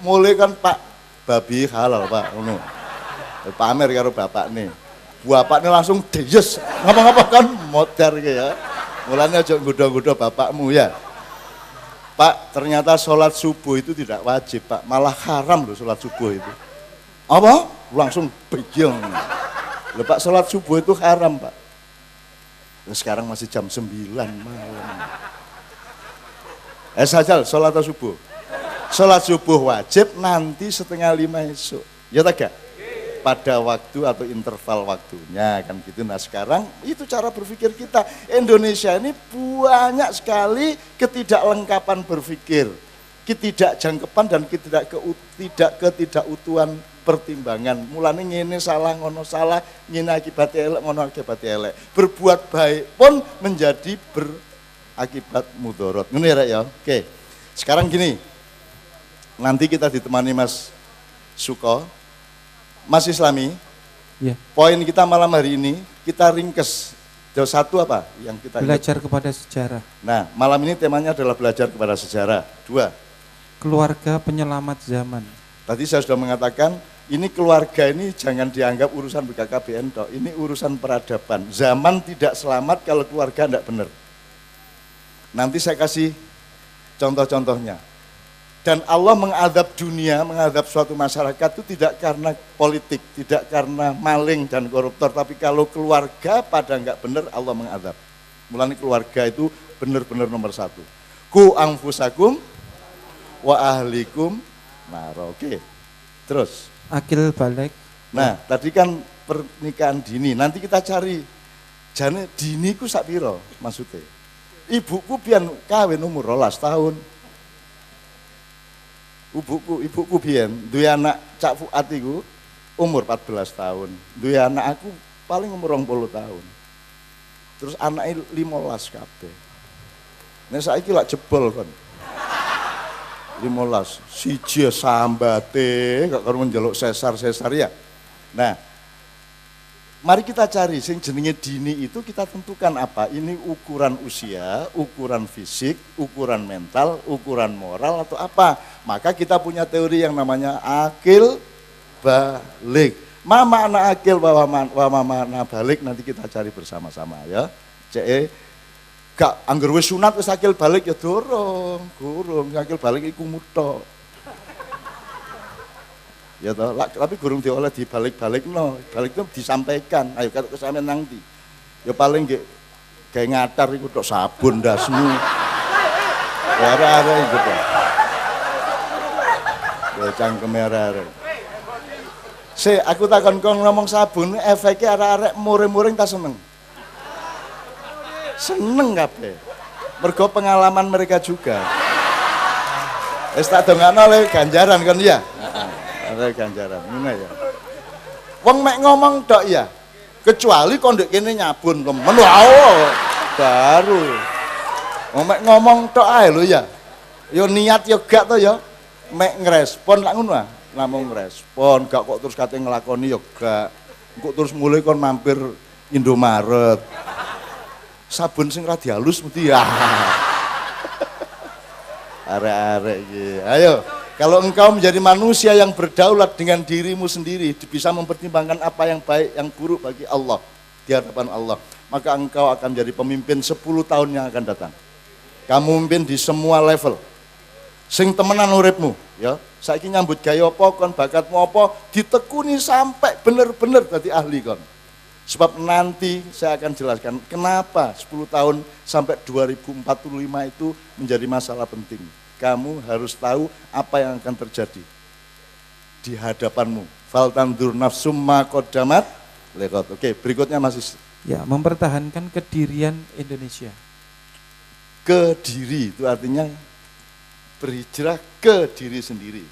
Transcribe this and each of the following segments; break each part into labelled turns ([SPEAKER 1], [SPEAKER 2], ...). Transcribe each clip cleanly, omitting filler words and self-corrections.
[SPEAKER 1] Mulai kan Pak babi halal Pak ngono. Pamer karo bapak nih. Bapak nih langsung deyes ngapa-ngapa kan modar gitu ya. Mulanya aja nggoda-nggoda bapakmu ya. Pak, ternyata sholat subuh itu tidak wajib Pak, malah haram loh sholat subuh itu. Apa? Langsung bejeng. Loh Pak, sholat subuh itu haram Pak. Sekarang masih jam 9 malam. Sajal sholat subuh. Sholat subuh wajib nanti setengah 5 esok. Ya tak? Pada waktu atau interval waktunya kan gitu. Nah sekarang itu cara berpikir kita. Indonesia ini banyak sekali ketidaklengkapan berpikir, ketidakjangkepan dan ketidakutuhan pertimbangan. Mulane ngene salah ngono salah, ngene akibat elek ngono akibat elek. Berbuat baik pun menjadi berakibat mudorot. Ngono ya ya. Oke. Sekarang gini. Nanti kita ditemani Mas Suko. Mas Islami, ya. Poin kita malam hari ini, kita ringkes. Satu apa yang kita
[SPEAKER 2] belajar kepada sejarah.
[SPEAKER 1] Nah, malam ini temanya adalah belajar kepada sejarah. 2.
[SPEAKER 2] Keluarga penyelamat zaman.
[SPEAKER 1] Tadi saya sudah mengatakan, ini keluarga ini jangan dianggap urusan BKKBN toh. Ini urusan peradaban. Zaman tidak selamat kalau keluarga tidak benar. Nanti saya kasih contoh-contohnya. Dan Allah mengadab dunia, mengadab suatu masyarakat itu tidak karena politik, tidak karena maling dan koruptor, tapi kalau keluarga pada enggak benar Allah mengadab. Mulanya keluarga itu benar-benar nomor 1. Ku anfusakum wa ahlikum naro. Oke. Terus.
[SPEAKER 2] Akil balik.
[SPEAKER 1] Nah, tadi kan pernikahan dini. Nanti kita cari jane dini ku sak piro maksudnya. Ibuku biyen kawin umur 12 tahun. Ibuku biyen duwe anak Cak Fuad iku umur 14 tahun. Duwe anak aku paling umur 20 tahun. Terus anaknya 15 kabeh. Nek saiki lak jebol kon. 15 siji sambate kok karo njaluk sesar ya. Nah, mari kita cari sing jenenge dini itu kita tentukan apa? Ini ukuran usia, ukuran fisik, ukuran mental, ukuran moral atau apa? Maka kita punya teori yang namanya akil balik. Mama anak akil wa mama anak balik nanti kita cari bersama-sama ya. CE gak angger wis sunat wis akil balik ya gurung akil balik iku mutok. Ya toh, tapi gurung diolah dibalik-balikno, balik itu disampaikan. Ayo kata sampean nang ndi. Ya paling nggih gawe ngatar iku tok sabun ndasmu. Ya ora iku tok. Ya cangkeme ora. Aku takon kon ngomong sabun efeknya arek-arek muring-muring ta seneng. Seneng kabeh. Mergo pengalaman mereka juga. Wis tak dongakno le ganjaran kan ya. Ada ganjaran, ini ya. Wong mek ngomong tok ya, kecuali kondek kene nyabun temen, wow, baru. Wong mek ngomong tok ae lho ya. Yo niat yo gak to ya, mek ngrespon lak ngono ah, namung ngrespon, gak kok terus kate nglakoni yo gak. Kok terus mulai kon mampir Indomaret. Sabun sing ra dihalus mesti ya. Arek-arek iki. Ayo. Kalau engkau menjadi manusia yang berdaulat dengan dirimu sendiri, bisa mempertimbangkan apa yang baik, yang buruk bagi Allah, di hadapan Allah, maka engkau akan menjadi pemimpin 10 tahun yang akan datang. Kamu memimpin di semua level. Sing temenan uripmu, ya. Saiki nyambut gawe apa kon, bakatmu apa, ditekuni sampai bener-bener dadi ahli kon. Sebab nanti saya akan jelaskan kenapa 10 tahun sampai 2045 itu menjadi masalah penting. Kamu harus tahu apa yang akan terjadi di hadapanmu. Fal tandur nafsum ma qaddamat liqad. Oke, berikutnya masih
[SPEAKER 2] ya, mempertahankan kedirian Indonesia.
[SPEAKER 1] Kediri itu artinya berhijrah ke diri sendiri.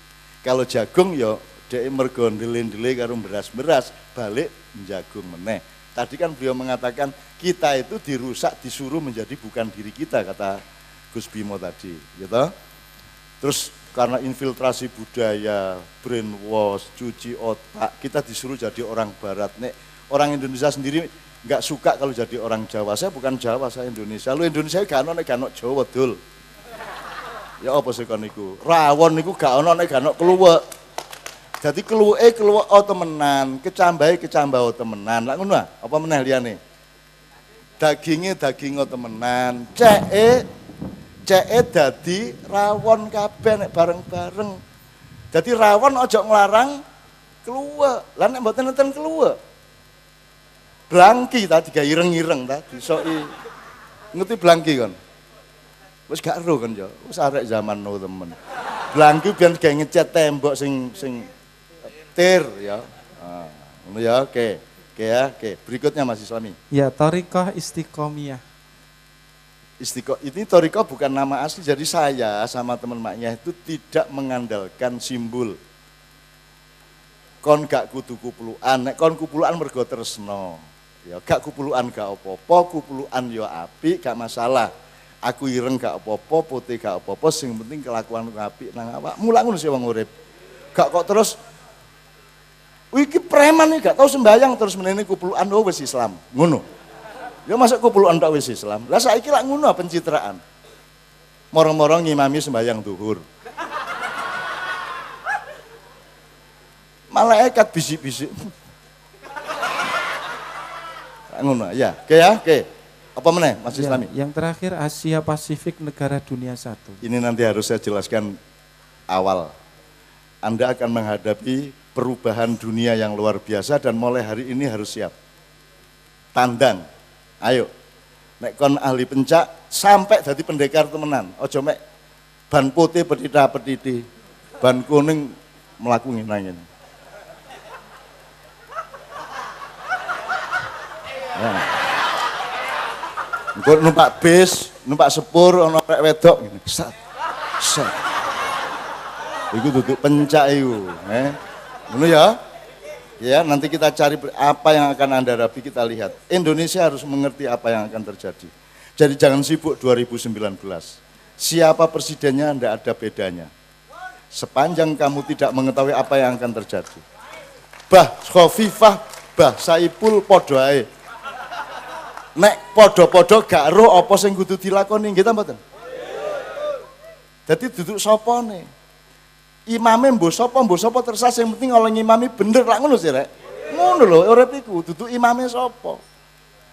[SPEAKER 1] Kalau jagung ya dhek mergo ndele-ndele karo beras-beras balik menjagung meneh. Tadi kan beliau mengatakan kita itu dirusak disuruh menjadi bukan diri kita kata Gus Bimo tadi, gitu. Terus karena infiltrasi budaya, brainwash, cuci otak, kita disuruh jadi orang barat. Nek orang Indonesia sendiri nggak suka kalau jadi orang Jawa. Saya bukan Jawa, saya Indonesia. Lu Indonesia gak ono nek gak ono Jawa dul. Ya apa sih kon niku? Rawon niku gak ono nek gak ono kluwek. Dadi kluweke kluwek temenan, kecambahe kecambah temenan. Lah ngono ah, apa meneh liyane? Daginge daging temenan, ceke dadi rawon kabeh nek bareng-bareng. Dadi rawon aja nglarang kluwek. Lah nek mboten enten kluwek. Blangki ta digawe ireng-ireng ta, disoki. Ngerti blangki kon? Wis gak ero kan ya, wis arek zaman no temen. Blangki biyen gawe ngecat tembok sing tir ya. Nah, ngono ya, oke. Oke ya, oke. Berikutnya Mas Islami.
[SPEAKER 2] Ya, thariqah istiqomiyah.
[SPEAKER 1] Ini thariqah bukan nama asli, jadi saya sama teman maknya itu tidak mengandalkan simbol. Kon gak kudu kupuluan, nek kon kupuluan mergo tresno. Ya gak kupuluan gak apa-apa, kupuluan ya apik, gak masalah. Aku ireng gak apa-apa, putih gak apa-apa, sing penting kelakuan apik nang awakmu. Lha ngono sih wong urip. Gak kok terus iki preman iki gak tau sembayang terus menene kupuluan oh wis Islam. Ngono. Ya masuk kupuluan tok wis Islam. Lah saiki lak ngono pencitraan. Morong-morong ngimami sembayang zuhur. Malaikat bisik-bisik. Ngono ya. Oke ya, oke. Apa meneh Mas
[SPEAKER 2] Ya,
[SPEAKER 1] Islami?
[SPEAKER 2] yang terakhir Asia Pasifik negara dunia 1.
[SPEAKER 1] Ini nanti harus saya jelaskan awal. Anda akan menghadapi perubahan dunia yang luar biasa dan mulai hari ini harus siap. Tandang. Ayo. Nek kon ahli pencak sampai dadi pendekar temenan. Ojo mek ban putih petita-petiti, ban kuning mlaku ngene. Nah. Engko numpak bis, numpak sepur ana rek wedok ngene. Sat. Sat. Iku duduk pencak iku, Ngono ya. Ya, nanti kita cari apa yang akan Anda hadapi, kita lihat. Indonesia harus mengerti apa yang akan terjadi. Jadi jangan sibuk 2019. Siapa presidennya tidak ada bedanya. Sepanjang kamu tidak mengetahui apa yang akan terjadi. Bah Khofifah, bah Saipul podo ae. Nek podo-podo gak ero apa sing kudu dilakoni, nggih ta mboten? Dadi duduk sapane. Imame mbok sapa tersas yang penting oleh ngimami bener lak ngono sih rek. Ngono lho urip iku dudu imame sapa.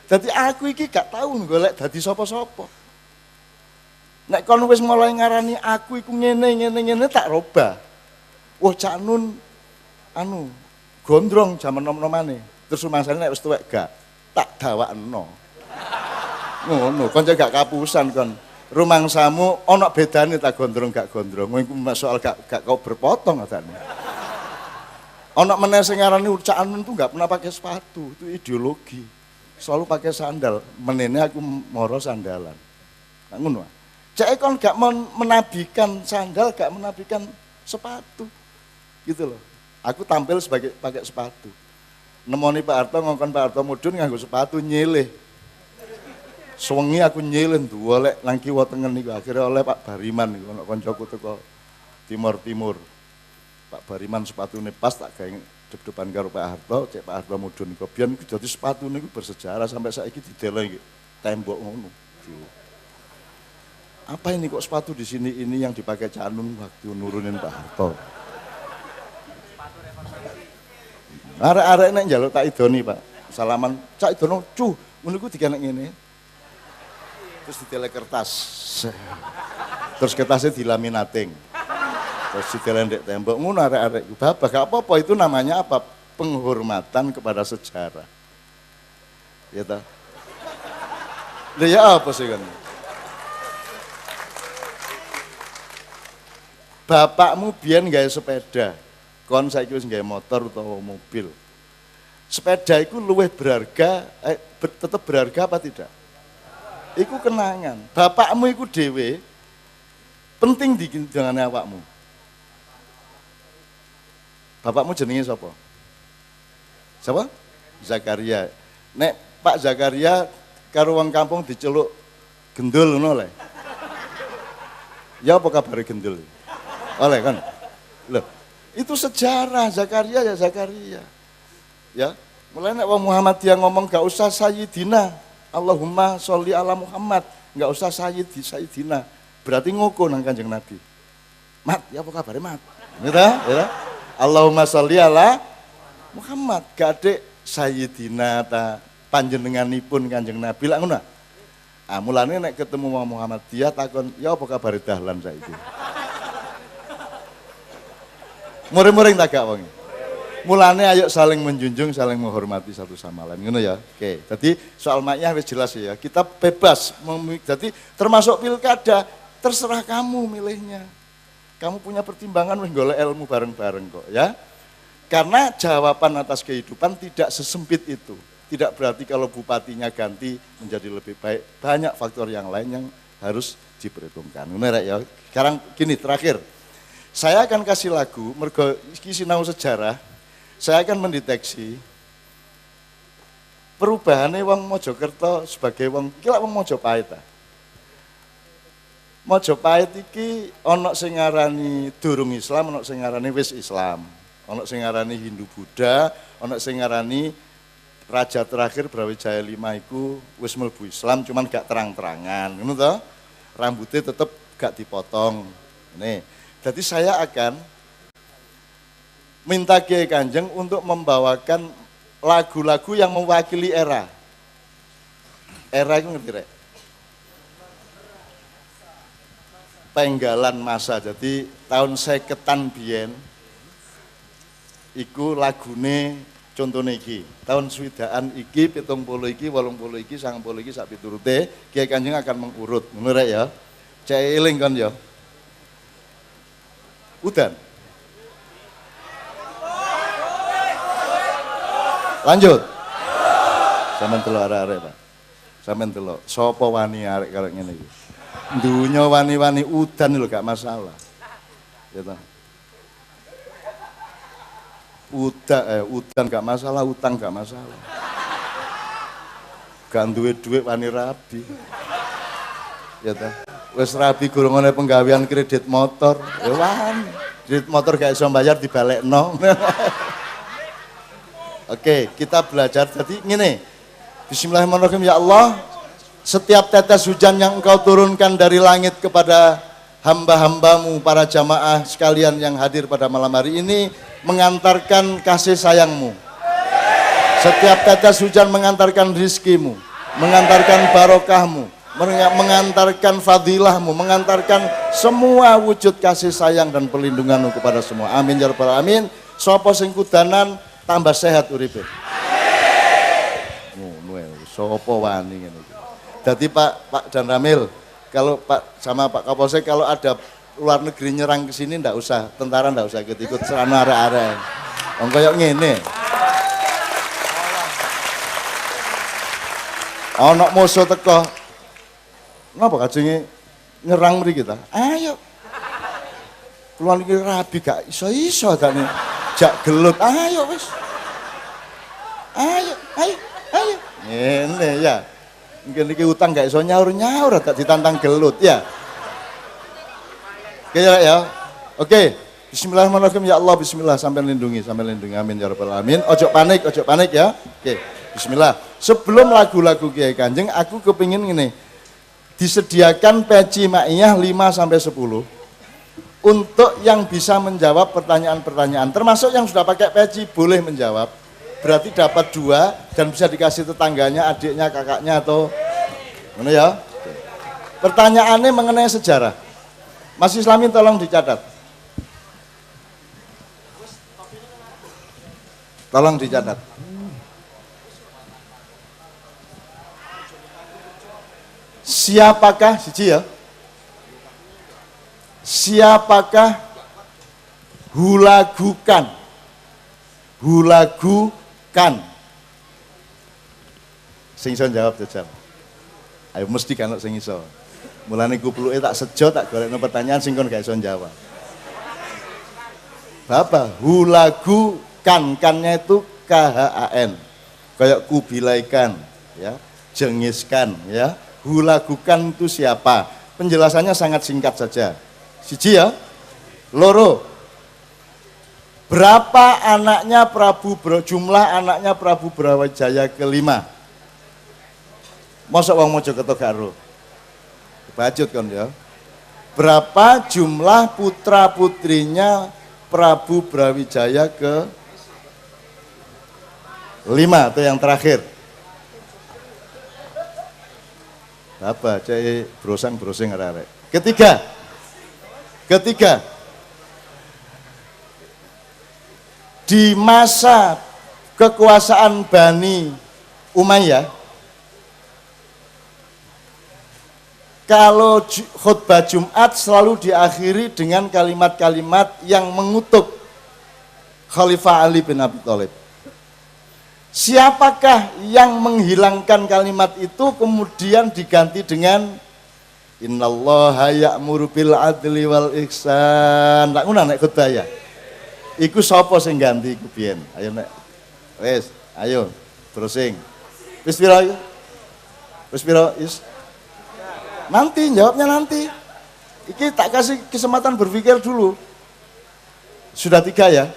[SPEAKER 1] Dadi aku iki gak tau golek dadi sapa-sapa. Nek kon wis mulai ngarani aku iku ngene tak robah. Wah Cak Nun gondrong jaman nom-nomane. Terus rumangsane nek wis tuwek gak tak dawakno. Ngono kon gak kapusan kon. Rumangsamu ana bedane tak gondrong gak gondrong. Iku soal gak kau berpotong katane. Ana meneh sing ngarani Cak Nun tuh gak pernah pakai sepatu, itu ideologi. Selalu pakai sandal. Menene aku moro sandalan. Nah, ngono. Cek kon gak menabikan sandal, gak menabikan sepatu. Gitu loh. Aku tampil sebagai pakai sepatu. Nemoni Pak Harto ngongkon Pak Harto mudhun nganggo sepatu nyilih. Sewengi aku nyilih golek nang kiwa tengen niku akhirnya oleh Pak Bariman niku ana kancaku teko timur-timur. Pak Bariman sepatune pas tak gawe dep-depan karo Pak Harto, cek Pak Harto mudhun niku biyen dadi sepatu niku bersejarah sampai saiki dideleng tembok ngono. Apa ini kok sepatu di sini ini yang dipakai Cak Nun waktu nurunin Pak Harto. Arek-arek nek njaluk tak idoni, Pak. Salaman, Cak idono, cuh, ngono iku dikenek ngene. Terus ditele kertas. Terus kertasnya dilaminating. Terus ditele ndek tembok. Ngono arek-arek iku. Bapak gak apa-apa itu namanya apa? Penghormatan kepada sejarah. Ya ta? Lah ya apa sih kan? Bapakmu biyen gawe sepeda. Kon saiki wis gawe motor utawa mobil. Sepeda itu luwih berharga, tetap berharga apa tidak? Iku kenangan. Bapakmu iku dhewe penting di dengane awakmu. Bapakmu jenenge sapa? Siapa? Zakaria. Nek Pak Zakaria karo wong kampung diceluk gendul ngono le. Ya apa kabar gendul? Oleh kan? Loh, itu sejarah Zakaria ya Zakaria. Ya, mulai nek wong Muhammadiyah ngomong gak usah Sayyidina, Allahumma sholli ala Muhammad, gak usah Sayyidina. Berarti ngoko nang Kanjeng Nabi. Mat, ya apa kabar Mat? Ya. Allahumma sholli ala Muhammad. Gade Sayyidina ta panjenenganipun Kanjeng Nabi lak ngono. Ah mulane nek ketemu Muhammad dia takon, ya apa kabar dahlan saiki? Muring-muring tak gak wong. Mulane ayo saling menjunjung, saling menghormati satu sama lain. Ngono ya. Oke. Jadi soal maknya wis jelas ya. Kita bebas. Jadi termasuk pilkada, terserah kamu milihnya. Kamu punya pertimbangan wis golek ilmu bareng-bareng kok ya. Karena jawaban atas kehidupan tidak sesempit itu. Tidak berarti kalau bupatinya ganti menjadi lebih baik. Banyak faktor yang lain yang harus diperhitungkan. Ngono ya. Sekarang gini terakhir. Saya akan kasih lagu mergo iki sinau sejarah. Saya akan mendeteksi perubahannya wong Mojokerto sebagai wong iki lak wong Mojopahit ta. Mojopahit iki ana sing ngarani durung Islam, ana sing ngarani wis Islam. Ana sing ngarani Hindu Buddha, ana sing ngarani raja terakhir Brawijaya V iku wis mlebu Islam cuman gak terang-terangan, ngono to? Rambutnya tetep gak dipotong. Nih, jadi saya akan minta Kiai Kanjeng untuk membawakan lagu-lagu yang mewakili era. Era itu ngerti rek? Penggalan masa. Jadi tahun 50-an biyen iku lagune contone iki. Tahun 2000-an iki, 70 iki, 80 iki, 90 iki sak piturute Kiai Kanjeng akan mengurut. Ngono rek ya. Cek eling kon ya. Udan. Lanjut. Sampeyan delok arek-arek, Pak. Sampeyan delok sapa wani arek karo ngene iki. Dunya wani-wani udan lho gak masalah. Ya ta. Udan gak masalah, utang gak masalah. Gak duwe dhuwit wani rabi. Ya ta. Wis rabi gurung ana penggawean kredit motor. Ya wani. Kredit motor gak iso bayar dibalekno. Oke, kita belajar. Jadi ngene. Bismillahirrahmanirrahim. Ya Allah, setiap tetes hujan yang Engkau turunkan dari langit kepada hamba-hambamu, para jamaah sekalian yang hadir pada malam hari ini, mengantarkan kasih sayangmu. Setiap tetes hujan mengantarkan rizkimu, mengantarkan barokahmu, mengantarkan fadilahmu, mengantarkan semua wujud kasih sayang dan perlindunganmu kepada semua. Amin ya rabbal alamin. Sapa sing kudanan tambah sehat uripe. Ngono sapa wani ngene iki. Dadi Pak Dan Ramil, kalau Pak sama Pak Kapolsek kalau ada luar negeri nyerang ke sini ndak usah, tentara ndak usah ikut serana arek-arek. Wong koyo ngene. Ana musuh teko. Napa kajenge nyerang mriki ta? Ayo. Kulo iki rabi gak iso-iso dane. Jak gelut, ayo wis. Ayo. Ngene ya. Mungkin iki utang gak iso nyaur-nyaur gak ditantang gelut ya. Oke ya. Oke. Bismillahirrahmanirrahim. Ya Allah, bismillah, sampai lindungi. Amin ya rabbal alamin. Ojo panik ya. Oke. Bismillah. Sebelum lagu-lagu Kiai Kanjeng, aku kepingin ngene. Disediakan peci maiyah 5 sampai 10. Untuk yang bisa menjawab pertanyaan-pertanyaan, termasuk yang sudah pakai peci boleh menjawab, berarti dapat 2 dan bisa dikasih tetangganya, adiknya, kakaknya atau mana ya? Pertanyaannya mengenai sejarah. Mas Islamin tolong dicatat. Tolong dicatat. Siapakah siji ya? Siapakah hulagukan? Sing iso jawab jajal. Ayo mesti kan sing iso. Mulane kupluke tak sejo tak golekno pertanyaan sing kon gak iso jawab. Apa? Hulagukan, kannya itu KHAN. Kayak kubilaikan, ya, jengiskan, ya. Hulagukan itu siapa? Penjelasannya sangat singkat saja. Siji ya, loro. Berapa anaknya jumlah anaknya Prabu Brawijaya kelima? Mosok wong Mojokerto gak ero. Bajut kon ya. Berapa jumlah putra-putrinya Prabu Brawijaya ke 5 atau yang terakhir? Apa? Cai brosang-brosing arek. Ketiga. Di masa kekuasaan Bani Umayyah, kalau khutbah Jumat selalu diakhiri dengan kalimat-kalimat yang mengutuk Khalifah Ali bin Abi Thalib. Siapakah yang menghilangkan kalimat itu kemudian diganti dengan Innallaha ya'muru bil adli wal ihsan. Lak ngono nek khutbah ya. Iku sapa sing ganti iku biyen? Ayo nek. Wis, ayo browsing. Wis pira? Wis pira? Nanti, jawabnya nanti. Iki tak kasih kesempatan berpikir dulu. Sudah 3 ya?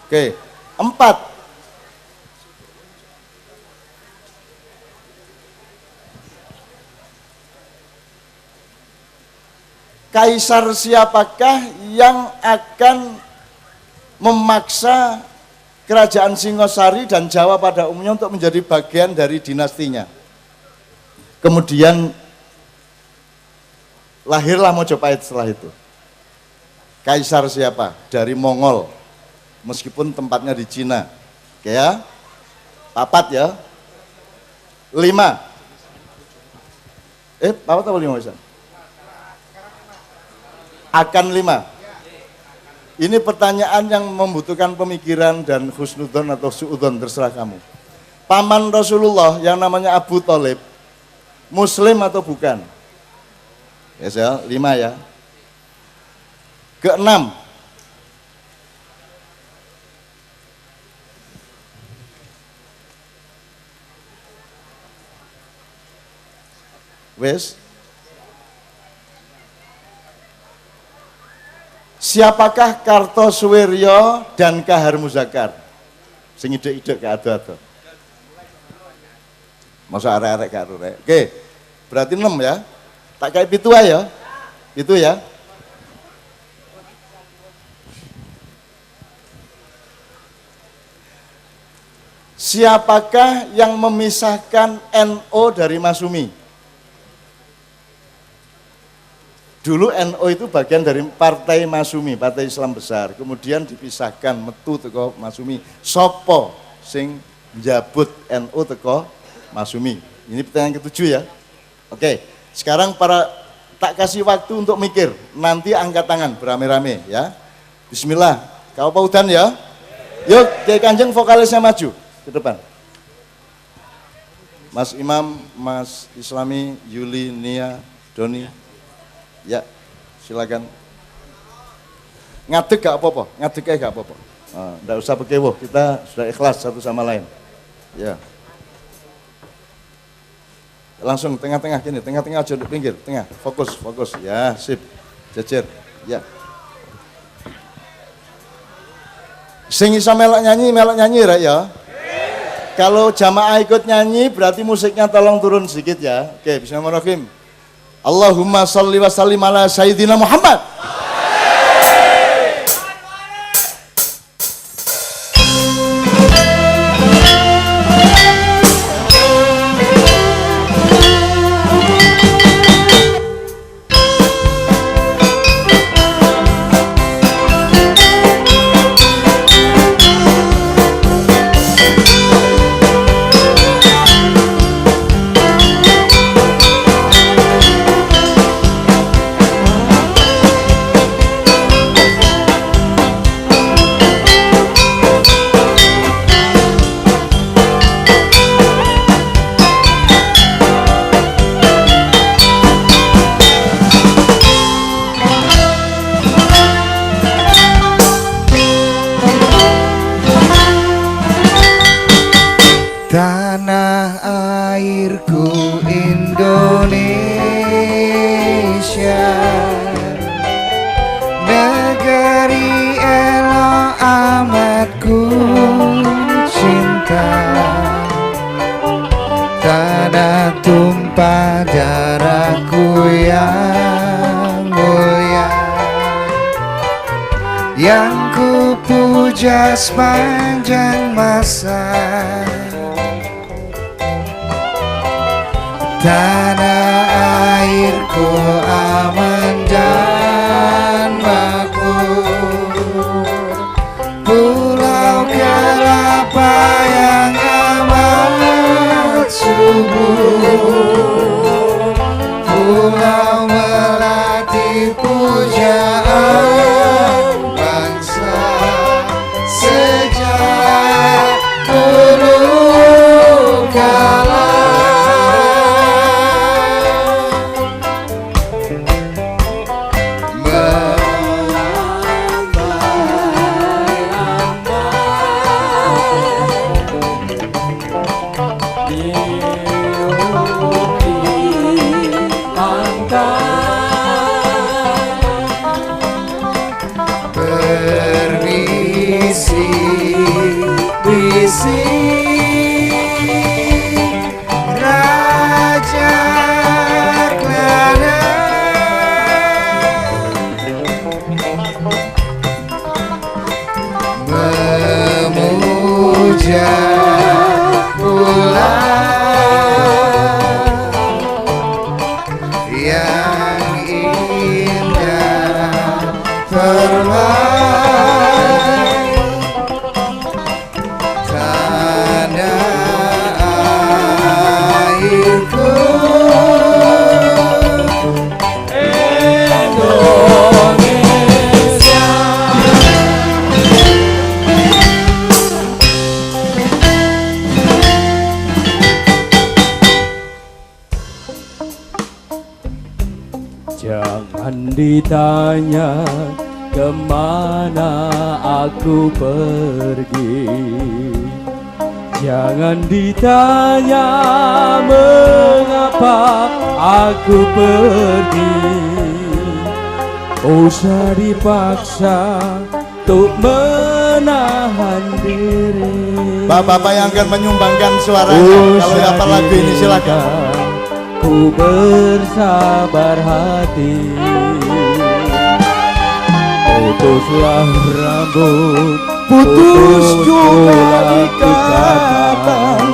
[SPEAKER 1] Oke, 4. Kaisar siapakah yang akan memaksa kerajaan Singosari dan Jawa pada umumnya untuk menjadi bagian dari dinastinya? Kemudian lahirlah Mojopahit setelah itu. Kaisar siapa? Dari Mongol, meskipun tempatnya di Cina. Oke ya, 4 ya. 5. 4 atau 5 bisa? Akan 5. Ini pertanyaan yang membutuhkan pemikiran dan husnudon atau suudon, terserah kamu. Paman Rasulullah yang namanya Abu Thalib, Muslim atau bukan? Ya, 5 ya. Ke-6. Wes. Siapakah Kartosuwiryo dan Kahar Muzakar? Sing ide-ide ke ado-ado. Masa arek-arek karo rek. Oke, berarti 6 ya. Tak kayak pitu ya. Itu ya. Siapakah yang memisahkan NO dari Masumi? Dulu NO itu bagian dari Partai Masumi, Partai Islam Besar. Kemudian dipisahkan metu teko Masumi. Sopo sing njabut NO teko Masumi. Ini pertanyaan ke-7 ya. Oke, sekarang tak kasih waktu untuk mikir. Nanti angkat tangan berame-rame ya. Bismillah. Kau paudan ya. Yuk, Kiai Kanjeng vokalisnya maju ke depan. Mas Imam, Mas Islami, Yuli, Nia, Doni. Ya, silakan. Ngadeg gak apa-apa, ngadeg gak apa-apa. Nggak usah bekewoh, kita sudah ikhlas satu sama lain. Ya. Langsung tengah-tengah gini, tengah-tengah aja di pinggir, tengah, fokus. Ya, sip. Jejer. Ya. Sing iso melok nyanyi rek ya. Kalau jamaah ikut nyanyi berarti musiknya tolong turun sedikit ya. Oke, bismillahirrahmanirrahim. Allahumma sholli wa sallim ala sayyidina Muhammad.
[SPEAKER 3] puja sepanjang masa. Tanah airku aman dan makmur, pulau kelapa yang amat subur, pulau melati pujaan bangsa sejak dulu kala. Raja Clara memuja pula yang indah terbaik.
[SPEAKER 4] Jangan ditanya kemana aku pergi, jangan ditanya mengapa aku pergi. Usah dipaksa untuk menahan diri.
[SPEAKER 1] Bapak-bapak yang akan menyumbangkan suaranya, kalau hafal lagu ini silakan.
[SPEAKER 4] Ku bersabar hati, putuslah rambut, putus juga ikatan,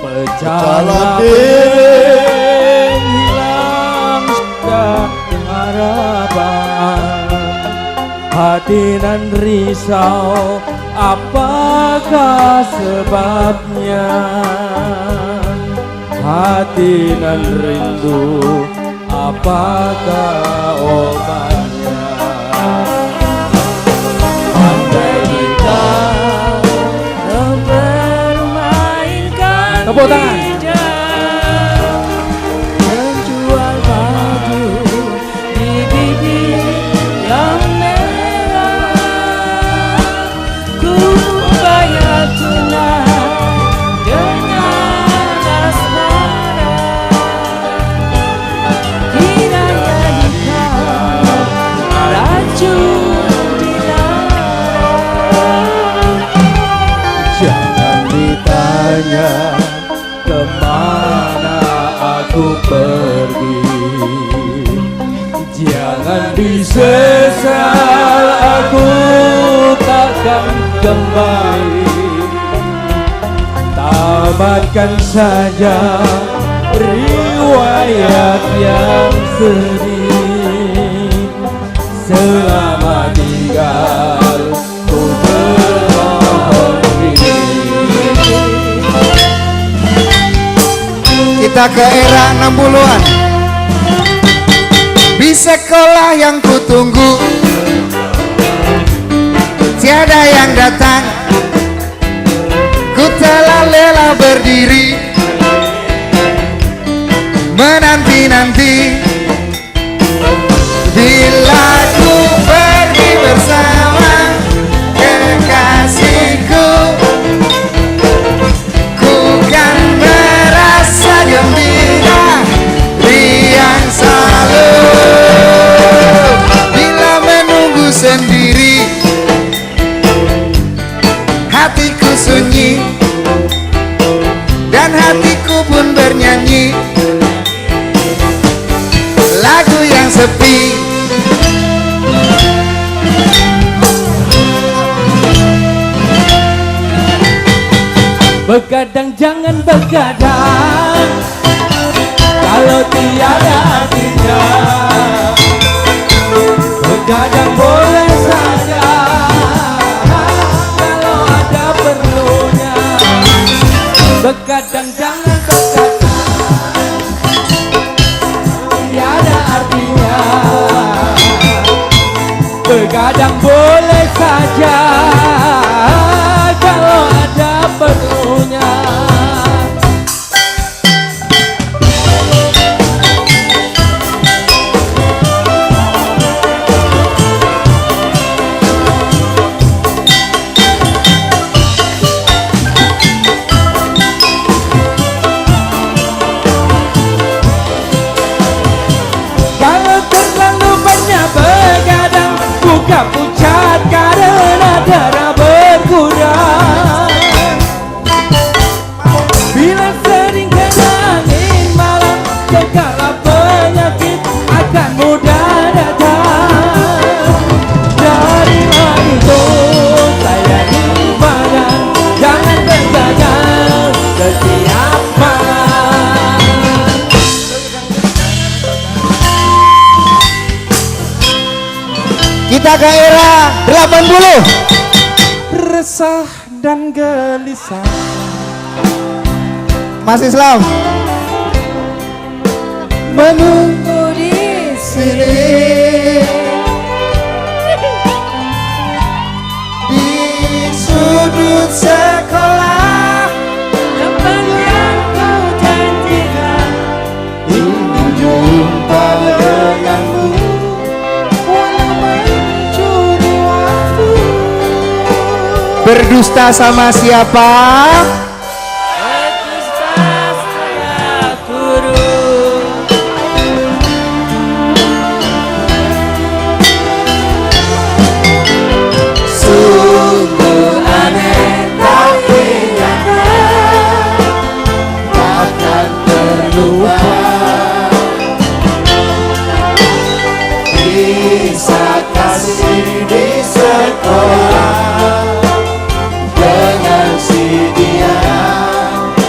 [SPEAKER 4] pecahlah piring, hilang sudah harapan. Hati nan risau, apakah sebabnya? Hati nan rindu, apakah obatnya? Andai kita mempermainkan bijak, menjual baju di bibir yang merah, ku bayar tunai kemana aku pergi. Jangan disesal, aku takkan kembali. Tamatkan saja riwayat yang sedih. Selamat tinggal, ku bermohon diri.
[SPEAKER 3] Kita ke era 60-an. Di sekolah yang kutunggu tiada yang datang, ku telah lelah berdiri menanti-nanti bila ku pergi bersama kekasihku. Ku kan merasa gembira, riang selalu bila menunggu sendiri. Hatiku sunyi dan hatiku pun bernyanyi lagu yang sepi.
[SPEAKER 4] Begadang jangan begadang kalau tiada artinya. Begadang boleh saja kalau ada perlunya. Begadang jangan begadang tiada artinya. Begadang boleh saja kalau ada perlunya. Kalau terlalu banyak begadang, buka pucat karena darah berkurang. Bila sering kena angin malam, segala penyakit akan mudah datang. Darilah itu sayangi badan, jangan begadang setiap malam.
[SPEAKER 3] Kita ke era 80.
[SPEAKER 2] Resah dan gelisah,
[SPEAKER 3] Mas Islam.
[SPEAKER 2] menunggu di sini.
[SPEAKER 3] Di sudut sekolah
[SPEAKER 2] Tempat yang kau janjikan,
[SPEAKER 3] ingin jumpa denganmu.
[SPEAKER 2] walau mencuri waktu.
[SPEAKER 3] Berdusta sama siapa? Sungguh aneh tapi nyata, takkan terlupa. Kisah kasih di sekolah dengan si dia.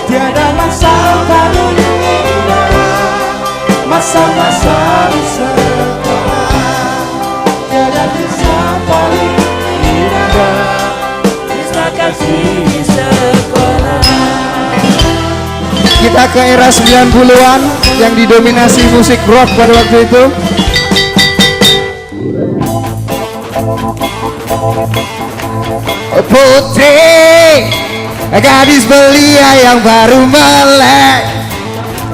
[SPEAKER 3] Tiada masa paling indah, masa-masa di sekolah. Tiada kisah paling indah, kisah kasih di sekolah. Kita ke era 90-an yang didominasi musik rock pada waktu itu. Putri, gadis belia yang baru melek,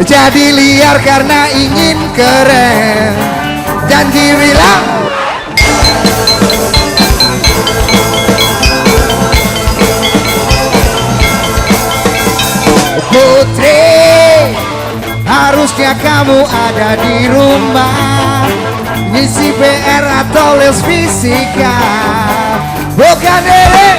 [SPEAKER 3] jadi liar karena ingin keren. Janji bilang Putri, harusnya kamu ada di rumah, ngisi PR atau les fisika. Bukan diri.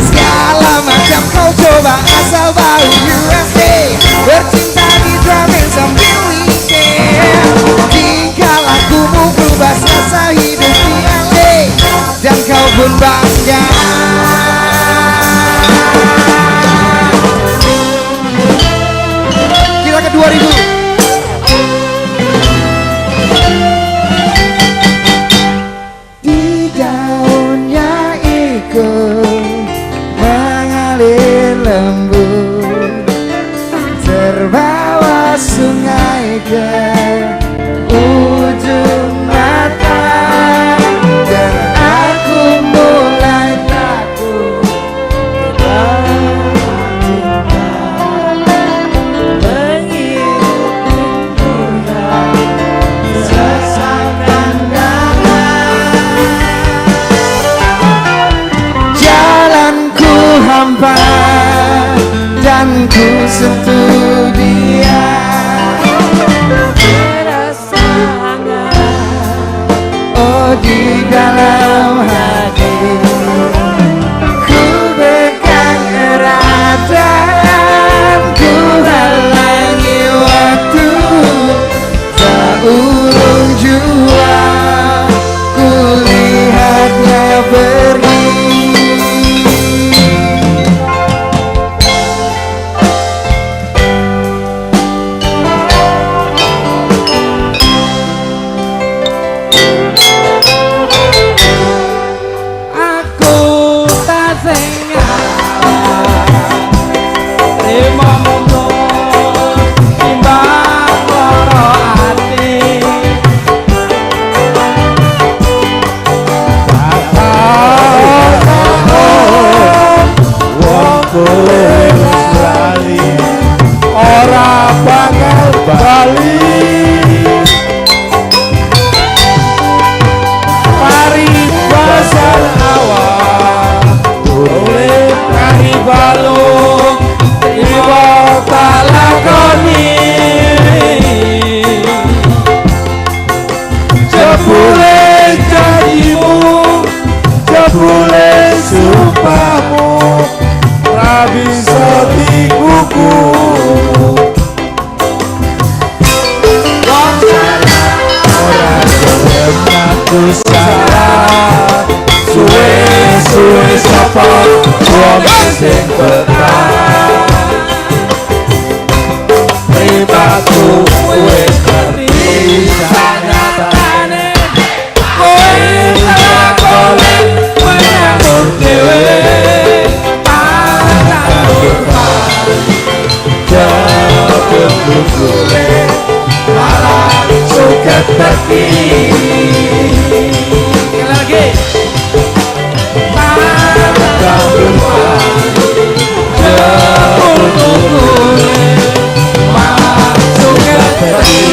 [SPEAKER 3] Segala macam kau coba asal bau USA, bercinta di drumming sambil weekend. Tingkah lakumu berubah rasa hidup di LA, dan kau pun bangga. Kita ke 2000. Di daunnya ikut mengalir lembut, terbawa sungai ke ujung mata, dan aku mulai takut terbawa cinta, menghirup rimbunan sesak pandangan. Jalanku hampa dan ku sentuh dia, terasa hangat, oh di dalam hati. Ku pegang erat dan ku halangi waktu, tak ulung jua.
[SPEAKER 4] momen sing petang Mripatku wis ngerti sanyatane Kowe lakone menyambut dhewe Jagat lukule malah suket teki lagi malah lukule malah suket teki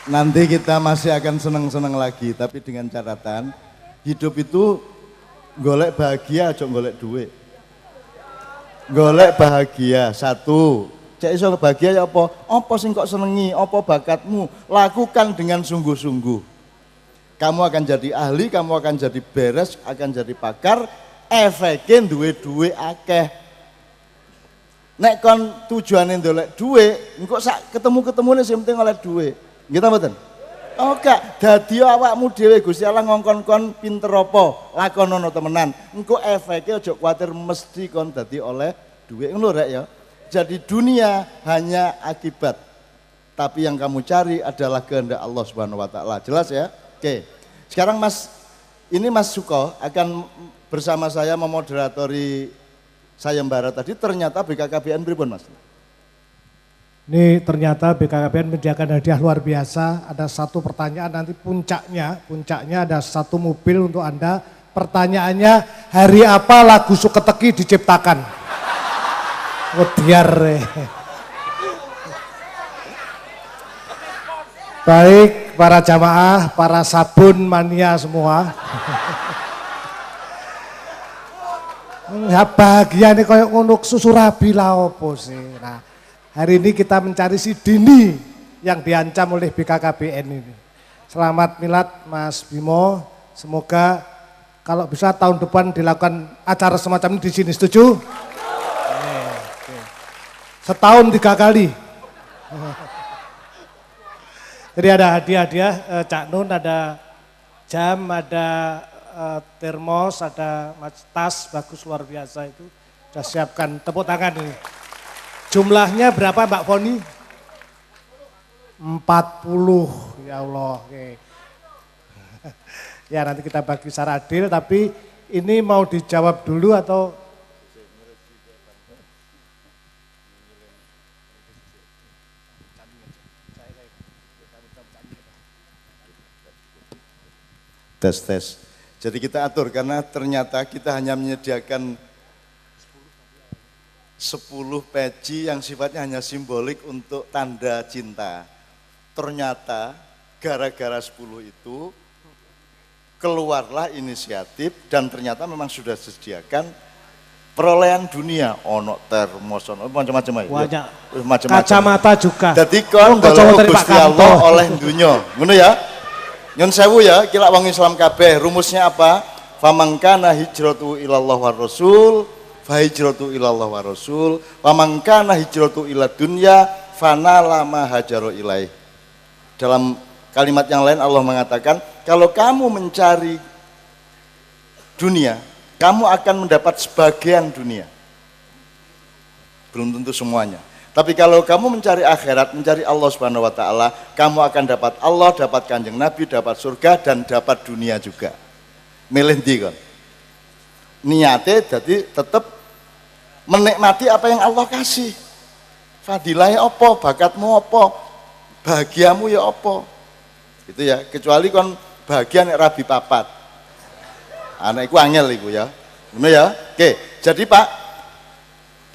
[SPEAKER 1] Nanti kita masih akan seneng-seneng lagi, tapi dengan catatan hidup itu golek bahagia, aja golek duit. Golek bahagia satu. Cek iso bahagia ya apa? Apa sing kok senengi? Apa bakatmu? Lakukan dengan sungguh-sungguh. Kamu akan jadi ahli, kamu akan jadi beres, akan jadi pakar. Efeknya duwe akeh. Nek kon tujuane ndolek duit, engko sak ketemu-ketemune sing penting oleh duit. Nggih ta mboten? Oh gak, dadi awakmu dhewe Gusti Allah ngongkon-kon pinter apa, lakonono temenan. Engko efeke aja kuwatir mesti kon dadi oleh duit ngono rek ya. Jadi dunia hanya akibat. Tapi yang kamu cari adalah kehendak Allah Subhanahu wa taala. Jelas ya? Oke. Sekarang Mas Suko akan bersama saya memoderatori sayembara tadi. Ternyata BKKBN pripun Mas?
[SPEAKER 5] Ini ternyata BKKBN menyediakan hadiah luar biasa. Ada satu pertanyaan nanti puncaknya ada satu mobil untuk Anda. Pertanyaannya, hari apa lagu Suketeki diciptakan? Wediar. Baik para jamaah, para sabun mania semua. Ya bahagia nih kayak ngunuk susu rabi lah opo sih. Nah, hari ini kita mencari si Dini yang diancam oleh BKKBN ini. Selamat milad Mas Bimo. Semoga kalau bisa tahun depan dilakukan acara semacam ini di sini. Setuju? Setahun 3 kali. Jadi ada hadiah-hadiah, Cak Nun, ada jam, ada termos, ada tas bagus luar biasa itu. Sudah siapkan, tepuk tangan ini. Jumlahnya berapa Mbak Foni? 40, ya Allah. Oke. Ya nanti kita bagi secara adil, tapi ini mau dijawab dulu atau?
[SPEAKER 1] Tes. Jadi kita atur karena ternyata kita hanya menyediakan 10 peci yang sifatnya hanya simbolik untuk tanda cinta. Ternyata gara-gara 10 itu keluarlah inisiatif dan ternyata memang sudah disediakan perolehan dunia. Ono termos, ono macam-macam ya.
[SPEAKER 5] Banyak.
[SPEAKER 1] Macam-macam.
[SPEAKER 5] Kacamata juga.
[SPEAKER 1] Jadi kon kalau Gusti Allah oleh dunia. Ngono ya. Nyun sewu ya, kila wong Islam kabeh. Rumusnya apa? Famangkana hijratu ilallah war rasul. Fahijratu ilallah wa rasul wa man kana hijratu ila dunya fanala ma hajaru ilaih. Dalam kalimat yang lain Allah mengatakan, kalau kamu mencari dunia, kamu akan mendapat sebagian dunia. Belum tentu semuanya. Tapi kalau kamu mencari akhirat, mencari Allah Subhanahu wa taala, kamu akan dapat Allah, dapat Kanjeng Nabi, dapat surga dan dapat dunia juga. Milih ndi kon? Niate jadi tetap menikmati apa yang Allah kasih. Fadilahnya apa, bakatmu apa, bahagiamu ya apa. Itu ya, kecuali kon bahagia nek rabi papat. Anak iku angel iku ya. Ngono ya. Oke, jadi Pak,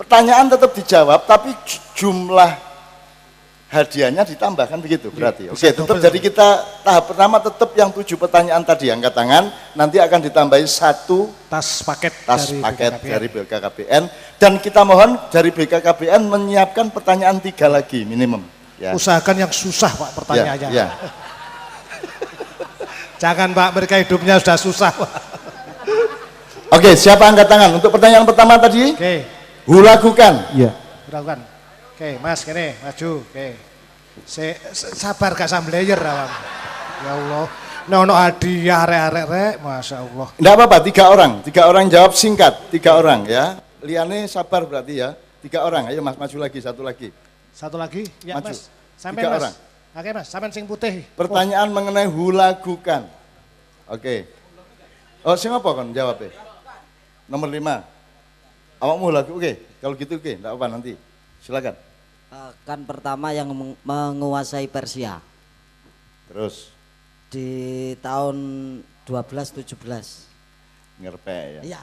[SPEAKER 1] pertanyaan tetap dijawab tapi jumlah hadiahnya ditambahkan begitu berarti. Oke, tetap jadi kita tahap pertama tetap yang 7 pertanyaan tadi angkat tangan, nanti akan ditambahi 1
[SPEAKER 5] Tas paket
[SPEAKER 1] dari BKKBN dan kita mohon dari BKKBN menyiapkan pertanyaan 3 lagi minimum. Ya.
[SPEAKER 5] Usahakan yang susah Pak pertanyaannya.
[SPEAKER 1] Ya.
[SPEAKER 5] Jangan Pak, mereka hidupnya sudah susah Pak.
[SPEAKER 1] Oke, siapa angkat tangan untuk pertanyaan pertama tadi?
[SPEAKER 5] Oke.
[SPEAKER 1] Hulagukan.
[SPEAKER 4] Iya.
[SPEAKER 5] Lakukan. Oke, Mas, kene, maju. Oke. Sabar gak sambelayer awam. Ya Allah. Nono hadiah arek-arek, Masya Allah.
[SPEAKER 1] Enggak apa-apa, 3 orang jawab singkat, 3 orang ya. Liane sabar berarti ya, 3 orang. Ayo Mas, maju lagi, 1 lagi.
[SPEAKER 5] Satu lagi, ya
[SPEAKER 1] Maju.
[SPEAKER 5] Mas. Sampai
[SPEAKER 1] 3
[SPEAKER 5] Mas.
[SPEAKER 1] orang.
[SPEAKER 5] Oke Mas, sampai sing putih.
[SPEAKER 1] Pertanyaan mengenai hulagukan. Oke. Oh, sing apa kan jawabnya? Nomor 5. Awakmu hulagu, oke. Kalau gitu oke, enggak apa nanti. Silakan.
[SPEAKER 6] Kan pertama yang menguasai Persia
[SPEAKER 1] Terus
[SPEAKER 6] di tahun 1217.
[SPEAKER 1] ngerpe ya.
[SPEAKER 6] Iya.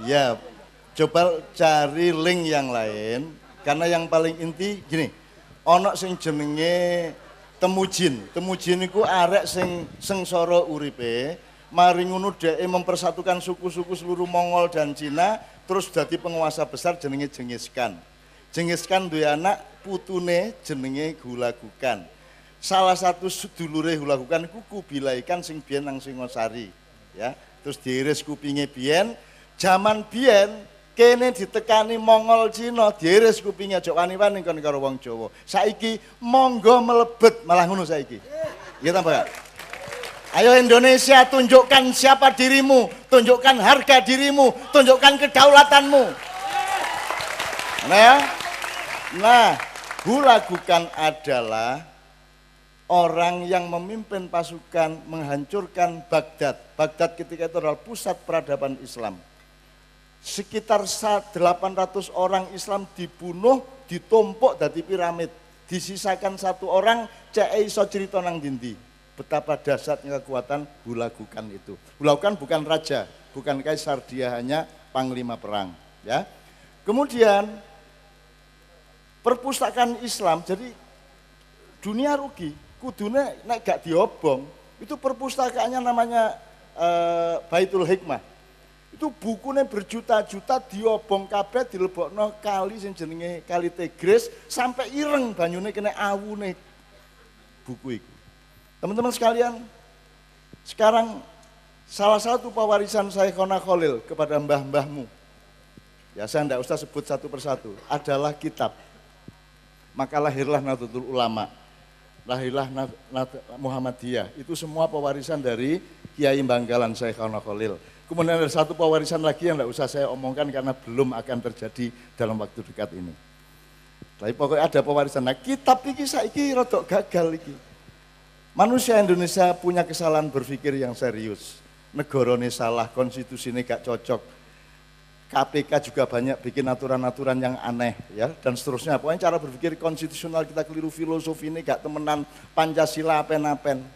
[SPEAKER 1] Ya, coba cari link yang lain karena yang paling inti gini. Ono sing jenenge Temujin. Temujin iku arek sing sengsara uripe, mari ngono dheke mempersatukan suku-suku seluruh Mongol dan Cina, terus dadi penguasa besar jenenge Genghis Khan. Genghis Khan duwe anak putune jenenge Hulagukan. Salah satu sedulure Hulagukan iku Kubilai Khan sing biyen nang Singosari, ya. Terus diiris kupinge biyen, jaman biyen kene ditekani Mongol Cina, diiris kupinge aja wani-wani kon karo wong Jawa. Saiki monggo mlebet malah ngono saiki. Iya ta, Pak? Ayo Indonesia, tunjukkan siapa dirimu, tunjukkan harga dirimu, tunjukkan kedaulatanmu. Nah ya, nah Hulagukan adalah orang yang memimpin pasukan menghancurkan Baghdad. Baghdad ketika itu adalah pusat peradaban Islam. Sekitar 800 orang Islam dibunuh, ditumpuk dari piramid. Disisakan 1 orang, cek iso cerita nang dindi. Betapa dahsyatnya kekuatan Hulagukan itu. Hulagukan bukan raja, bukan kaisar, dia hanya panglima perang. Ya. Kemudian perpustakaan Islam, jadi dunia rugi. Kudune nek gak diobong, itu perpustakaannya namanya Baitul Hikmah. Itu bukunya berjuta-juta diobong kabeh dilebokno kali sing jenenge Kali Tigris sampai ireng banyune kena awune buku itu. Teman-teman sekalian, sekarang salah satu pewarisan Syekhona Khalil kepada mbah-mbahmu, ya saya tidak usah sebut satu persatu, adalah kitab. Maka lahirlah Nahdlatul Ulama, lahirlah Muhammadiyah, itu semua pewarisan dari Kiai Bangkalan Syekhona Khalil. Kemudian ada satu pewarisan lagi yang tidak usah saya omongkan karena belum akan terjadi dalam waktu dekat ini. Tapi pokoknya ada pewarisan. Nah, kitab ini saiki rodok gagal iki. Manusia Indonesia punya kesalahan berpikir yang serius. Negarane salah, konstitusinya gak cocok. KPK juga banyak bikin aturan-aturan yang aneh ya dan seterusnya. Pokoknya cara berpikir konstitusional kita keliru, filosofi ini gak temenan, Pancasila apen-apen.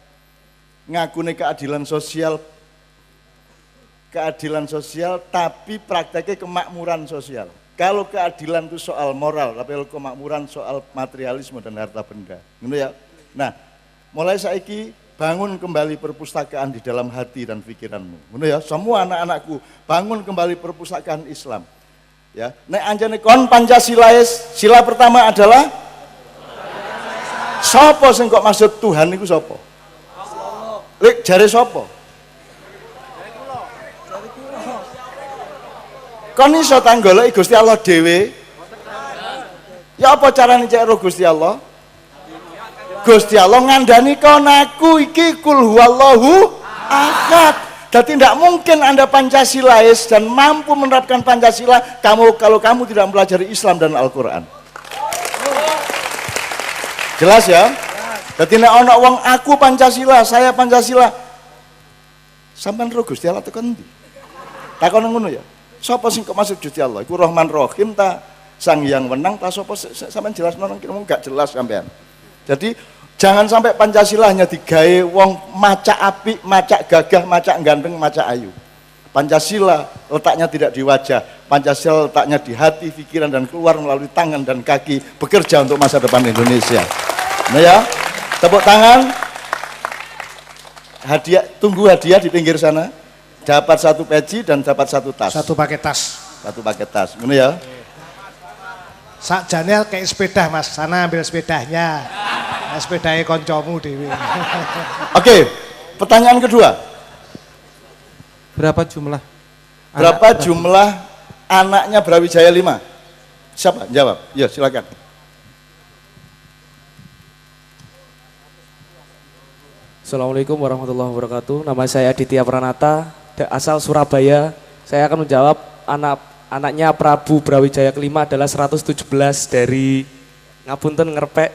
[SPEAKER 1] Ngakune keadilan sosial tapi prakteknya kemakmuran sosial. Kalau keadilan itu soal moral, tapi kalau kemakmuran soal materialisme dan harta benda. Gitu ya. Nah, mulai saiki bangun kembali perpustakaan di dalam hati dan pikiranmu. Gitu ya. Semua anak-anakku bangun kembali perpustakaan Islam. Ya. Nek anjane kon Pancasila, sila pertama adalah sapa sing kok maksud Tuhan niku sapa? Lek jare sapa? Kon iso tanggoleki Gusti Allah dhewe. Ya apa carane cek ro Gusti Allah? Gusti Allah ngandani kon aku iki kul huwallahu ahad. Jadi tidak mungkin Anda Pancasilais dan mampu menerapkan Pancasila kalau kamu tidak mempelajari Islam dan Al-Qur'an. Jelas ya? Jadi nek ana wong aku Pancasila, saya Pancasila. Sampeyan ro Gusti Allah tekan ndi? Takon ngono ya. Sapa sing kok maksud Gusti Allah? Iku Rahman Rahim ta Sang Hyang Wenang ta sapa sampean jelasno nang kira gak jelas sampean. Jadi Jangan sampai Pancasila hanya digawe wong macak apik, macak gagah, macak ganteng, macak ayu. Pancasila letaknya tidak di wajah, Pancasila letaknya di hati, pikiran, dan keluar melalui tangan dan kaki, bekerja untuk masa depan Indonesia. Nah ya, tepuk tangan. Hadiah, tunggu hadiah di pinggir sana. Dapat 1 peci dan dapat 1 tas.
[SPEAKER 5] 1 paket tas.
[SPEAKER 1] 1 paket tas. Ngono ya.
[SPEAKER 5] Sakjane kayak sepeda Mas, sana ambil sepedanya. Nah, sepedanya koncomu dewi.
[SPEAKER 1] Oke, pertanyaan kedua.
[SPEAKER 4] Berapa jumlah?
[SPEAKER 1] Berapa jumlah anaknya Brawijaya 5? Siapa? Jawab. Ya, silakan.
[SPEAKER 7] Assalamualaikum warahmatullahi wabarakatuh. Nama saya Aditya Pranata, asal Surabaya. Saya akan menjawab anaknya Prabu Brawijaya kelima adalah 117 dari ngapunten ngerpek.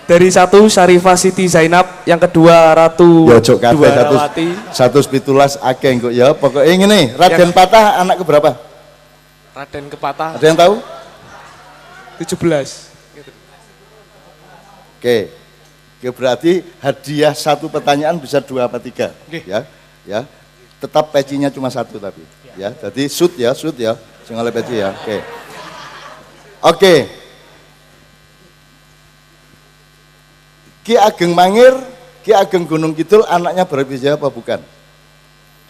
[SPEAKER 7] Dari 1 Syarifah Siti Zainab, yang kedua Ratu Dwarawati. 117
[SPEAKER 1] akeh engko ya. Pokoknya ngene, Raden Patah anak keberapa?
[SPEAKER 7] Raden Kepatah.
[SPEAKER 1] Ada yang tahu?
[SPEAKER 7] 17.
[SPEAKER 1] Oke. Oke, berarti hadiah 1 pertanyaan bisa 2 apa 3. Ya. Ya. Tetap pecinya cuma 1 tapi. Ya. Jadi shoot ya. Sing oleh peci ya. Oke. Oke. Ki Ageng Mangir, Ki Ageng Gunung Kidul anaknya Brawijaya apa bukan?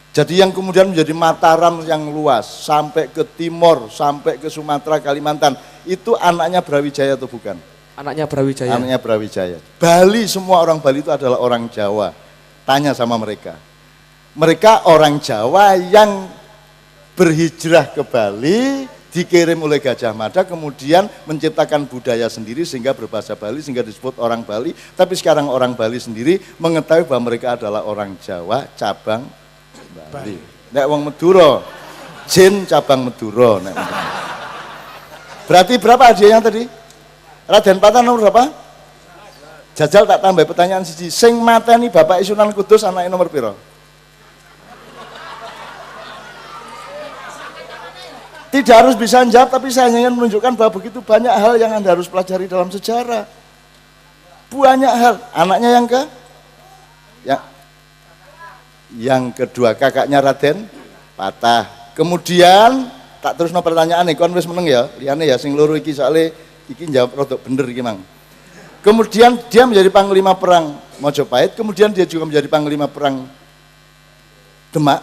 [SPEAKER 1] Jadi yang kemudian menjadi Mataram yang luas sampai ke timur, sampai ke Sumatera, Kalimantan, itu anaknya Brawijaya atau bukan?
[SPEAKER 7] Anaknya Brawijaya.
[SPEAKER 1] Anaknya Brawijaya. Bali, semua orang Bali itu adalah orang Jawa. Tanya sama mereka. Mereka orang Jawa yang berhijrah ke Bali, dikirim oleh Gajah Mada, kemudian menciptakan budaya sendiri sehingga berbahasa Bali, sehingga disebut orang Bali. Tapi sekarang orang Bali sendiri mengetahui bahwa mereka adalah orang Jawa cabang Bali. Nek wong Madura, Jin cabang Madura. Berarti berapa hadiahnya tadi? Raden Patah nomor berapa? Jajal tak tambah pertanyaan siji. Sing mateni Bapak Sunan Kudus anaknya nomor piro? Tidak harus bisa menjawab, tapi saya ingin menunjukkan bahwa begitu banyak hal yang Anda harus pelajari dalam sejarah. Banyak hal. Anaknya yang ke? Yang kedua, kakaknya Raden Patah. Kemudian, tak terus no pertanyaan nih, kon wis meneng ya, liane ya, sing loro iki soalnya iki jawab rodok bener iki mang. Kemudian dia menjadi panglima perang Mojopahit, kemudian dia juga menjadi panglima perang Demak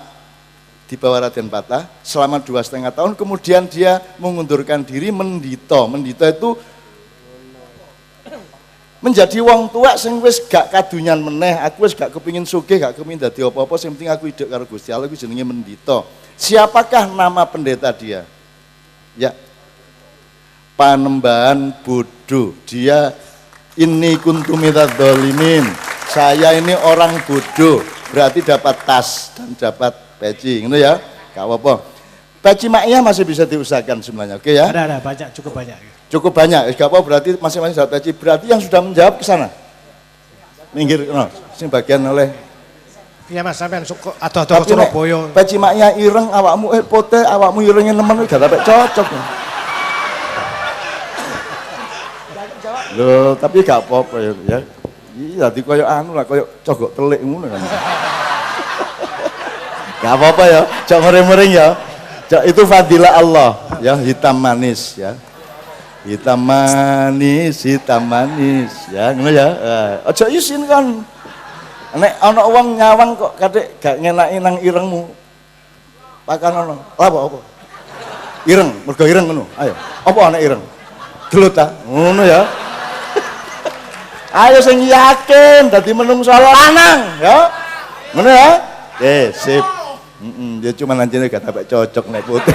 [SPEAKER 1] di bawah Raden Patah selama 2,5 tahun. Kemudian dia mengundurkan diri mendito. Mendito itu menjadi wong tua sing wis gak kadunyan meneh, aku wis gak kepingin sugih, gak kepingin dadi apa-apa, sing penting aku hidup karo Gusti Allah, iku jenenge mendito. Siapakah nama pendeta dia? Ya, Panembahan Bodoh. Dia ini kuntu minadz dzalimin. Saya ini orang bodoh, berarti dapat tas dan dapat peci, gitu ya, gak apa-apa. Peci maknya masih bisa diusahakan sebenarnya, oke ya?
[SPEAKER 5] Ada banyak, cukup banyak.
[SPEAKER 1] Cukup banyak, gak apa, berarti masing-masing dapat peci. Berarti yang sudah menjawab ke sana, minggir, no, sini bagian oleh.
[SPEAKER 5] Iya Mas, sampean suka atau Surabaya.
[SPEAKER 1] Peci maknya ireng, awakmu pote, awakmu irengnya nemen, gak dapat cocok. Loh, tapi gak apa-apa ya. Iya, tadi koyo anu lah, koyo cogok telik ngono kan. Gak apa-apa ya, cok mereng-mereng ya. Cok, itu fadilah Allah ya, hitam manis ya. Hitam manis ya, ngono ya. Aja isin kan. Nek ana wong nyawang kok kadek gak ngenaki nang irengmu. Pakan ana. Apa? Ireng, mergo ireng ngono. Ayo. Apa ana ireng? Gelut ta? Ngono ya. Ayo sing yakin dadi menungso lanang ya. Ngono ya? Sip. Dia cuma nantinya gak dapat cocok nek putih.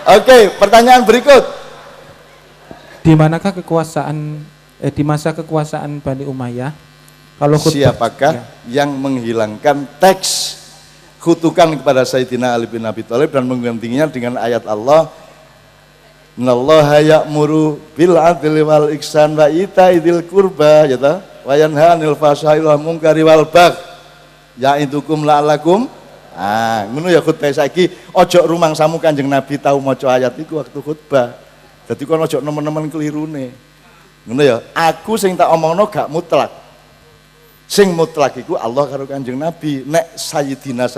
[SPEAKER 1] Oke, pertanyaan berikut.
[SPEAKER 4] Di manakah di masa kekuasaan Bani Umayyah? Kalau
[SPEAKER 1] siapakah yang menghilangkan teks kutukan kepada Sayyidina Ali bin Abi Thalib dan menggantinya dengan ayat Allah, Innallaha ya'muru bil adli wal ihsan wa itaidil qurba ya ta wa yanha 'anil fahsya'i wal munkari wal bagh ya'idukum la'allakum ngono ya khutbah saiki ojo rumangsamu Kanjeng Nabi tahu maca ayat iku waktu khutbah Dadi kon ojo nemen-nemen kelirune. Ngono ya, aku sing tak omongno gak mutlak. Sing mutlak iku Allah karo Kanjeng Nabi. Nek sayyidina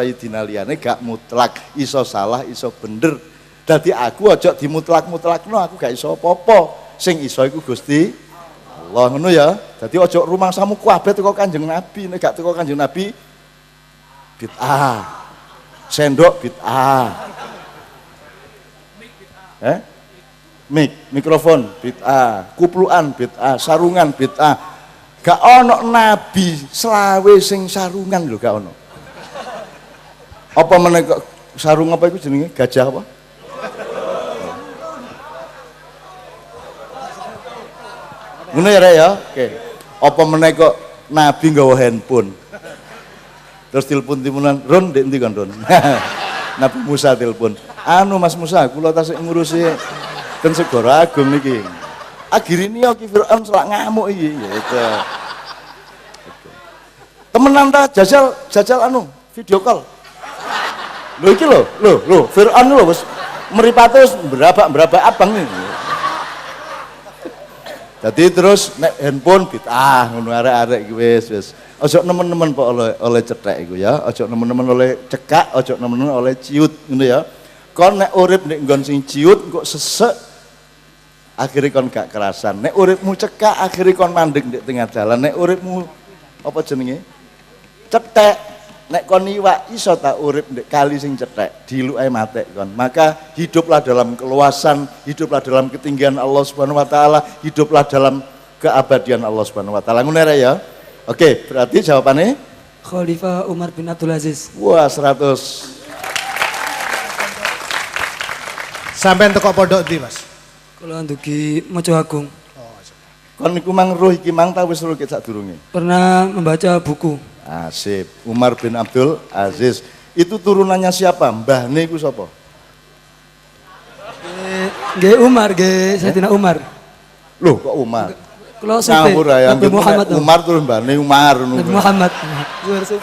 [SPEAKER 1] liyane gak mutlak, iso salah, iso bener. Dadi aku ojo dimutlak-mutlakno, aku gak iso apa-apa. Sing iso iku Gusti Allah, ngono ya. Dadi ojo rumangsamu kabeh teko Kanjeng Nabi, nek gak teko Kanjeng Nabi bid'ah. Sendok bid'ah. Mikrofon bid'ah, kuplukan bid'ah, sarungan bid'ah. Gak ono nabi selawe sing sarungan lho, gak ono. Apa meneh kok sarung apa iku jenenge? Gajah apa? Ngono ya, Rek ya. Oke. Apa meneh kok nabi nggawa handphone. Terus telepon timunan, "Ron, ndek endi kon, Ron?" Nabi Musa telepon. "Anu Mas Musa, kula tasik ngurusi ten Segoro Agung niki. Akhirine yo ki Firaun selak ngamuk iki." Gitu. Temenan ta jajal anu video call. Lho iki lho, Firaun lho wis mripate wis berabak abang iki. Jadi terus nek handphone bid'ah ngono arek-arek iki wis. Ojo nemen-nemen kok oleh cethek iku ya. Ojo nemen-nemen oleh cekak, ojo nemen-nemen oleh ciut ngono ya. Kon nek urip nek nggon sing ciut kok sesek akhirnya kon gak kerasan. Nek uripmu cekak akhirnya kon mandek di tengah jalan. Nek uripmu apa jenenge? Cetek. Nek kon iwak iso tak urip ndek kali sing cetek, diluk ae matek kon. Maka hiduplah dalam keluasan, hiduplah dalam ketinggian Allah Subhanahu wa taala, hiduplah dalam keabadian Allah Subhanahu wa taala. Ngono ya. Oke, berarti jawabannya
[SPEAKER 8] Khalifah Umar bin Abdul Aziz.
[SPEAKER 1] Wah, 100.
[SPEAKER 5] Sampai teko pondok ndi, Mas?
[SPEAKER 8] Kalau ndugi Mojo Agung.
[SPEAKER 1] Kon niku mang roh iki mang ta wis roh sadurunge?
[SPEAKER 8] Pernah membaca buku.
[SPEAKER 1] Asip, Umar bin Abdul Aziz. Itu turunannya siapa? Mbahne iku sapa?
[SPEAKER 8] Nggih Umar, nggih Sayyidina Umar.
[SPEAKER 1] Loh, kok Umar?
[SPEAKER 8] Kalau sampai Nabi Muhammad
[SPEAKER 1] Umar terus mbahne Umar ngono.
[SPEAKER 8] Nabi Muhammad.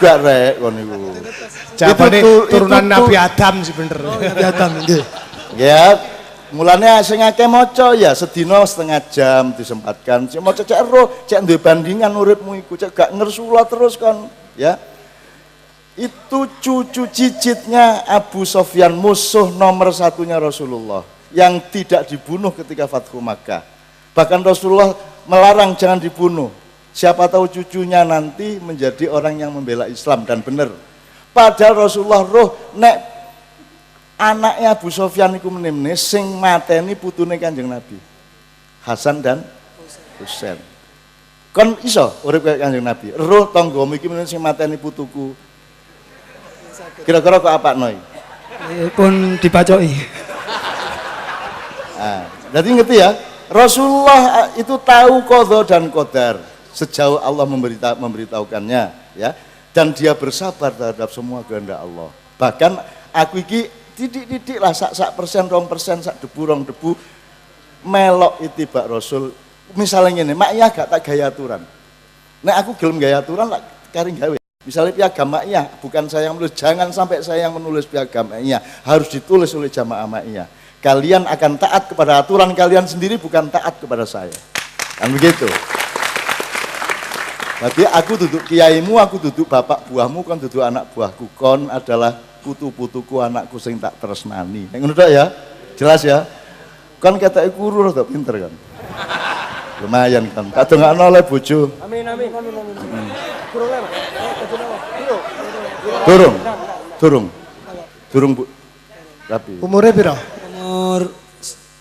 [SPEAKER 1] Gak rek kon niku.
[SPEAKER 5] Jawabane turunan Nabi Adam sih bener.
[SPEAKER 8] Nabi Adam nggih.
[SPEAKER 1] Ya, mulanya sing akeh maca ya sedina setengah jam disempatkan. Sing maca cek roh, cek duwe bandingan uripmu iku, cek gak ngersula terus kon, ya. Itu cucu cicitnya Abu Sofyan, musuh nomor satunya Rasulullah yang tidak dibunuh ketika Fathu Makkah. Bahkan Rasulullah melarang jangan dibunuh. Siapa tahu cucunya nanti menjadi orang yang membela Islam dan benar. Padahal Rasulullah roh nek anaknya Abu Sofyan iku meneh sing mateni putune Kanjeng Nabi. Hasan dan Husain. Kon iso urip kaya Kanjeng Nabi. Roh tanggamu iki meneh sing mateni putuku. Kira-kira kok apakno iki?
[SPEAKER 8] Pun dibacoki.
[SPEAKER 1] Nah, jadi ngerti ya? Rasulullah itu tahu qadha dan qadar sejauh Allah memberitahukannya, ya. Dan dia bersabar terhadap semua kehendak Allah. Bahkan aku iki titik-titik lah sak persen, 2%, sak debu, rong debu melok itibak Rasul. Misalnya ngene, mak iya gak tak gaya aturan. Nek aku gelem gaya aturan lah karing gawe. Misalnya piagam maiyah, bukan saya yang menulis, jangan sampai saya yang menulis piagam maiyah, harus ditulis oleh jamaah maiyah. Kalian akan taat kepada aturan kalian sendiri, bukan taat kepada saya. Kan begitu. Berarti aku duduk kiaimu, aku duduk bapak buahmu, kan duduk anak buahku. Kon adalah putu-putuku, anakku sing tak tresnani. Ngono tok ya? Jelas ya? Kon keteke kuru rada pinter kan. Lumayan kan. Tak dongakno oleh bojo.
[SPEAKER 8] Amin.
[SPEAKER 1] Durung Bu. Tapi.
[SPEAKER 5] Umure piro?
[SPEAKER 8] Umur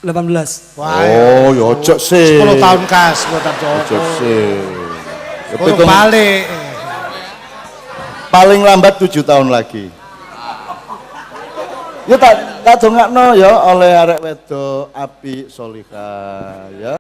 [SPEAKER 8] 18.
[SPEAKER 1] Oh, ya ojo sih.
[SPEAKER 5] 10 tahun kas, mboten
[SPEAKER 1] Ojo sih. Ya,
[SPEAKER 5] Kurang balik.
[SPEAKER 1] paling lambat 7 tahun lagi. Ya tak dongakno ya oleh arek wedok apik solihah ya.